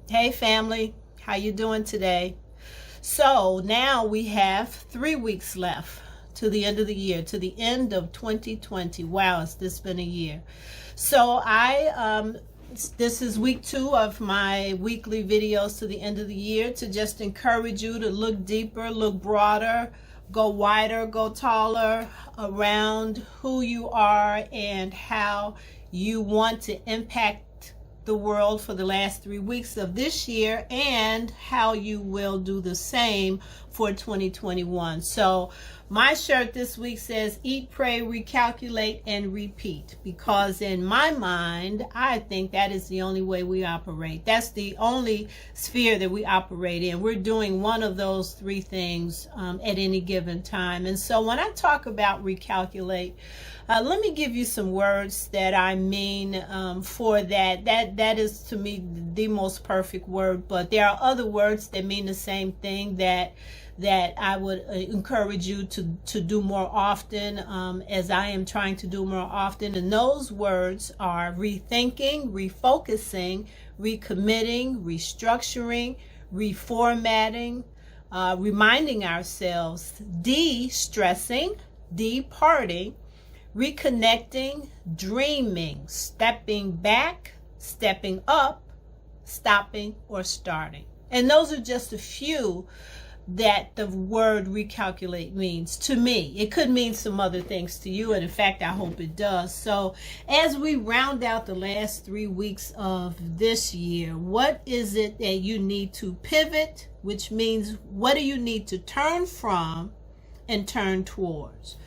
Hey family, how you doing today? So now we have 3 weeks left to the end of the year, to the end of 2020. Wow, has this been a year? So this is week 2 of my weekly videos to the end of the year to just encourage you to look deeper, look broader, go wider, go taller around who you are and how you want to impact the world for the last 3 weeks of this year, and how you will do the same for 2021. So my shirt this week says eat, pray, recalculate, and repeat, because in my mind, I think that is the only way we operate. That's the only sphere that we operate in. We're doing one of those 3 things at any given time. And so when I talk about recalculate, let me give you some words that I mean for that. That is to me the most perfect word, but there are other words that mean the same thing that I would encourage you to do more often, as I am trying to do more often. And those words are rethinking, refocusing, recommitting, restructuring, reformatting, reminding ourselves, de-stressing, departing, reconnecting, dreaming, stepping back, stepping up, stopping, or starting. And those are just a few that the word recalculate means to me. It could mean some other things to you, and in fact, I hope it does. So as we round out the last 3 weeks of this year, what is it that you need to pivot, which means what do you need to turn from and turn towards?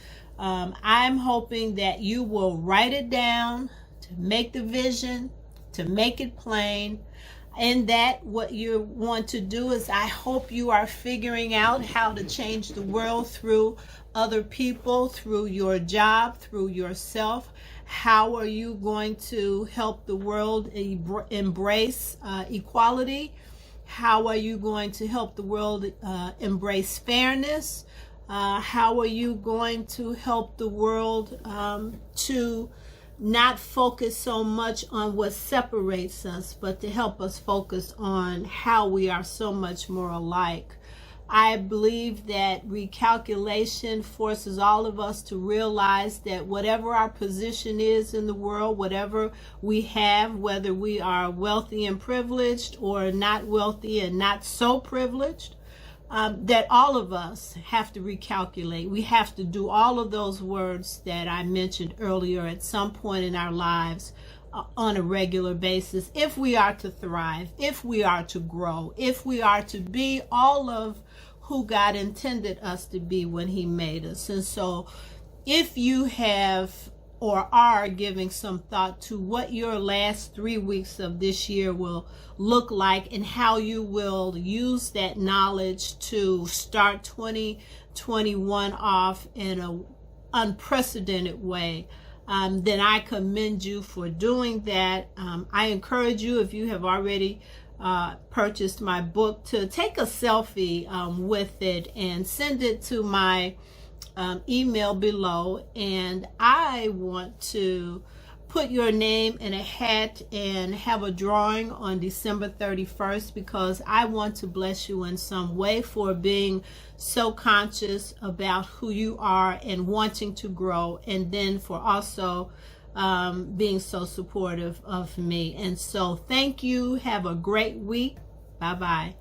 I'm hoping that you will write it down, to make the vision, to make it plain, and that what you want to do is, I hope you are figuring out how to change the world through other people, through your job, through yourself. How are you going to help the world embrace equality? How are you going to help the world embrace fairness? How are you going to help the world to not focus so much on what separates us, but to help us focus on how we are so much more alike? I believe that recalculation forces all of us to realize that whatever our position is in the world, whatever we have, whether we are wealthy and privileged or not wealthy and not so privileged, that all of us have to recalculate. We have to do all of those words that I mentioned earlier at some point in our lives on a regular basis, if we are to thrive, if we are to grow, if we are to be all of who God intended us to be when He made us. And so if you have or are giving some thought to what your last 3 weeks of this year will look like, and how you will use that knowledge to start 2021 off in an unprecedented way, then I commend you for doing that. I encourage you, if you have already purchased my book, to take a selfie with it and send it to my email below. And I want to put your name in a hat and have a drawing on December 31st, because I want to bless you in some way for being so conscious about who you are and wanting to grow, and then for also being so supportive of me. And so thank you. Have a great week. Bye-bye.